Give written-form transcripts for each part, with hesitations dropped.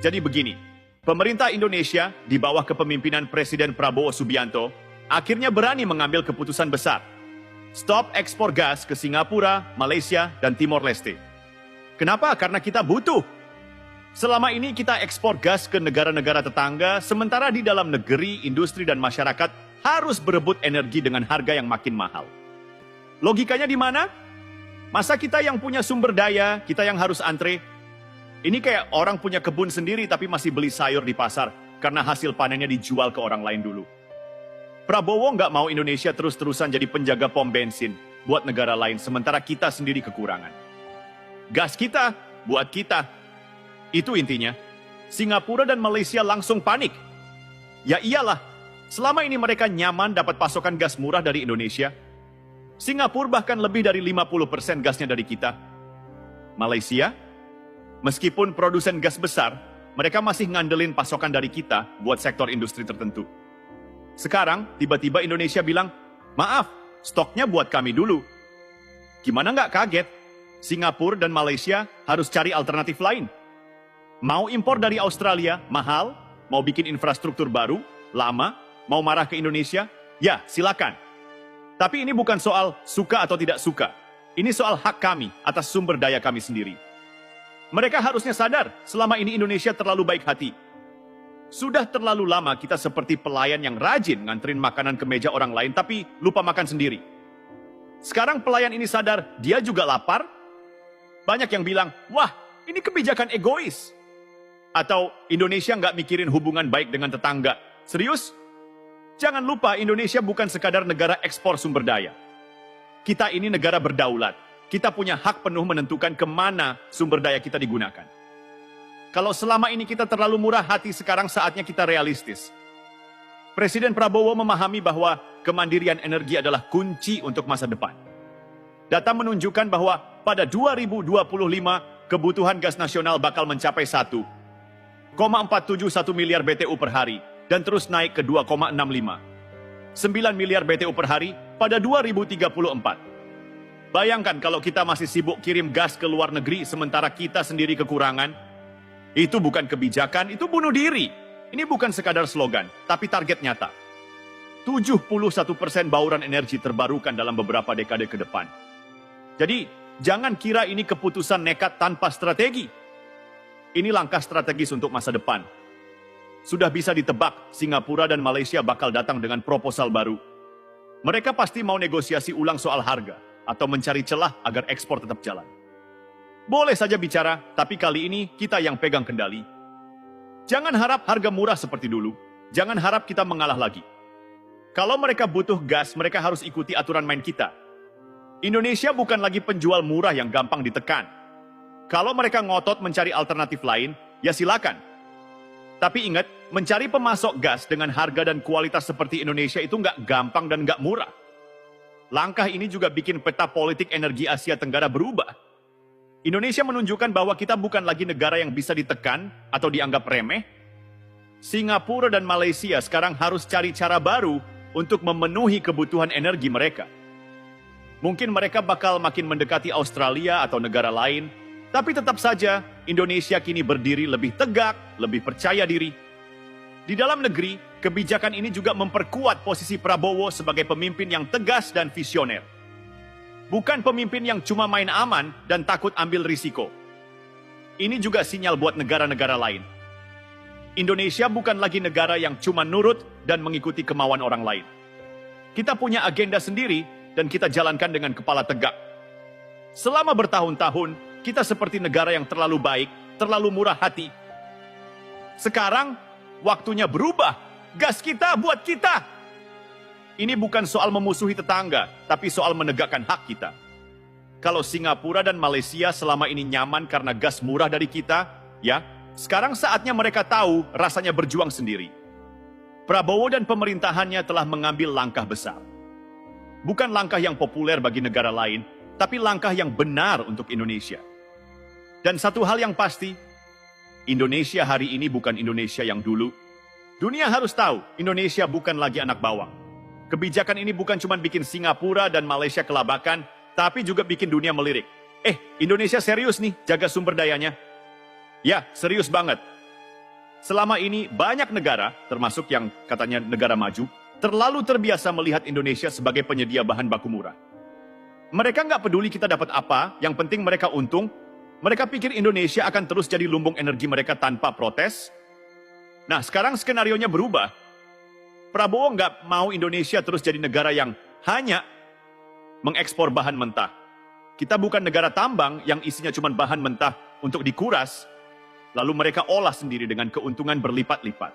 Jadi begini, pemerintah Indonesia di bawah kepemimpinan Presiden Prabowo Subianto akhirnya berani mengambil keputusan besar. Stop ekspor gas ke Singapura, Malaysia, dan Timor Leste. Kenapa? Karena kita butuh. Selama ini kita ekspor gas ke negara-negara tetangga, sementara di dalam negeri, industri, dan masyarakat harus berebut energi dengan harga yang makin mahal. Logikanya di mana? Masa kita yang punya sumber daya, kita yang harus antre? Ini kayak orang punya kebun sendiri tapi masih beli sayur di pasar karena hasil panennya dijual ke orang lain dulu. Prabowo nggak mau Indonesia terus-terusan jadi penjaga pom bensin buat negara lain sementara kita sendiri kekurangan. Gas kita, buat kita. Itu intinya. Singapura dan Malaysia langsung panik. Ya iyalah, selama ini mereka nyaman dapat pasokan gas murah dari Indonesia. Singapura bahkan lebih dari 50% gasnya dari kita. Malaysia, meskipun produsen gas besar, mereka masih ngandelin pasokan dari kita buat sektor industri tertentu. Sekarang, tiba-tiba Indonesia bilang, maaf, stoknya buat kami dulu. Gimana nggak kaget? Singapura dan Malaysia harus cari alternatif lain. Mau impor dari Australia, mahal. Mau bikin infrastruktur baru, lama. Mau marah ke Indonesia? Ya, silakan. Tapi ini bukan soal suka atau tidak suka. Ini soal hak kami atas sumber daya kami sendiri. Mereka harusnya sadar, selama ini Indonesia terlalu baik hati. Sudah terlalu lama kita seperti pelayan yang rajin nganterin makanan ke meja orang lain, tapi lupa makan sendiri. Sekarang pelayan ini sadar, dia juga lapar. Banyak yang bilang, wah, ini kebijakan egois. Atau Indonesia nggak mikirin hubungan baik dengan tetangga. Serius? Jangan lupa Indonesia bukan sekadar negara ekspor sumber daya. Kita ini negara berdaulat. Kita punya hak penuh menentukan kemana sumber daya kita digunakan. Kalau selama ini kita terlalu murah hati, sekarang saatnya kita realistis. Presiden Prabowo memahami bahwa kemandirian energi adalah kunci untuk masa depan. Data menunjukkan bahwa pada 2025 kebutuhan gas nasional bakal mencapai 1,471 miliar BTU per hari dan terus naik ke 2,65. 9 miliar BTU per hari pada 2034. Bayangkan kalau kita masih sibuk kirim gas ke luar negeri sementara kita sendiri kekurangan. Itu bukan kebijakan, itu bunuh diri. Ini bukan sekadar slogan, tapi target nyata. 71% bauran energi terbarukan dalam beberapa dekade ke depan. Jadi, jangan kira ini keputusan nekat tanpa strategi. Ini langkah strategis untuk masa depan. Sudah bisa ditebak, Singapura dan Malaysia bakal datang dengan proposal baru. Mereka pasti mau negosiasi ulang soal harga, atau mencari celah agar ekspor tetap jalan. Boleh saja bicara, tapi kali ini kita yang pegang kendali. Jangan harap harga murah seperti dulu. Jangan harap kita mengalah lagi. Kalau mereka butuh gas, mereka harus ikuti aturan main kita. Indonesia bukan lagi penjual murah yang gampang ditekan. Kalau mereka ngotot mencari alternatif lain, ya silakan. Tapi ingat, mencari pemasok gas dengan harga dan kualitas seperti Indonesia itu nggak gampang dan nggak murah. Langkah ini juga bikin peta politik energi Asia Tenggara berubah. Indonesia menunjukkan bahwa kita bukan lagi negara yang bisa ditekan atau dianggap remeh. Singapura dan Malaysia sekarang harus cari cara baru untuk memenuhi kebutuhan energi mereka. Mungkin mereka bakal makin mendekati Australia atau negara lain, tapi tetap saja Indonesia kini berdiri lebih tegak, lebih percaya diri. Di dalam negeri, kebijakan ini juga memperkuat posisi Prabowo sebagai pemimpin yang tegas dan visioner. Bukan pemimpin yang cuma main aman dan takut ambil risiko. Ini juga sinyal buat negara-negara lain. Indonesia bukan lagi negara yang cuma nurut dan mengikuti kemauan orang lain. Kita punya agenda sendiri dan kita jalankan dengan kepala tegak. Selama bertahun-tahun, kita seperti negara yang terlalu baik, terlalu murah hati. Sekarang, waktunya berubah. Gas kita buat kita. Ini bukan soal memusuhi tetangga, tapi soal menegakkan hak kita. Kalau Singapura dan Malaysia selama ini nyaman karena gas murah dari kita, ya, sekarang saatnya mereka tahu rasanya berjuang sendiri. Prabowo dan pemerintahannya telah mengambil langkah besar. Bukan langkah yang populer bagi negara lain, tapi langkah yang benar untuk Indonesia. Dan satu hal yang pasti, Indonesia hari ini bukan Indonesia yang dulu. Dunia harus tahu, Indonesia bukan lagi anak bawang. Kebijakan ini bukan cuma bikin Singapura dan Malaysia kelabakan, tapi juga bikin dunia melirik. Indonesia serius nih jaga sumber dayanya. Ya, serius banget. Selama ini banyak negara, termasuk yang katanya negara maju, terlalu terbiasa melihat Indonesia sebagai penyedia bahan baku murah. Mereka nggak peduli kita dapat apa, yang penting mereka untung. Mereka pikir Indonesia akan terus jadi lumbung energi mereka tanpa protes. Nah, sekarang skenarionya berubah. Prabowo nggak mau Indonesia terus jadi negara yang hanya mengekspor bahan mentah. Kita bukan negara tambang yang isinya cuma bahan mentah untuk dikuras, lalu mereka olah sendiri dengan keuntungan berlipat-lipat.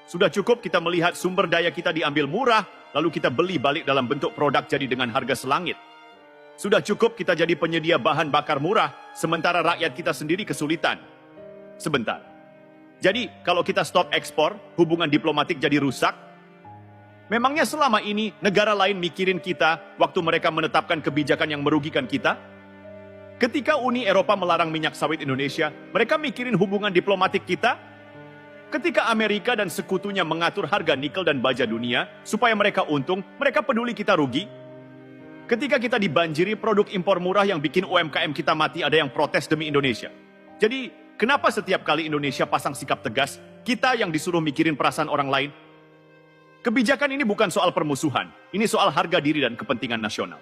Sudah cukup kita melihat sumber daya kita diambil murah, lalu kita beli balik dalam bentuk produk jadi dengan harga selangit. Sudah cukup kita jadi penyedia bahan bakar murah, sementara rakyat kita sendiri kesulitan. Sebentar. Jadi, kalau kita stop ekspor, hubungan diplomatik jadi rusak. Memangnya selama ini negara lain mikirin kita waktu mereka menetapkan kebijakan yang merugikan kita? Ketika Uni Eropa melarang minyak sawit Indonesia, mereka mikirin hubungan diplomatik kita? Ketika Amerika dan sekutunya mengatur harga nikel dan baja dunia supaya mereka untung, mereka peduli kita rugi? Ketika kita dibanjiri produk impor murah yang bikin UMKM kita mati, ada yang protes demi Indonesia. Jadi, kenapa setiap kali Indonesia pasang sikap tegas, kita yang disuruh mikirin perasaan orang lain? Kebijakan ini bukan soal permusuhan, ini soal harga diri dan kepentingan nasional.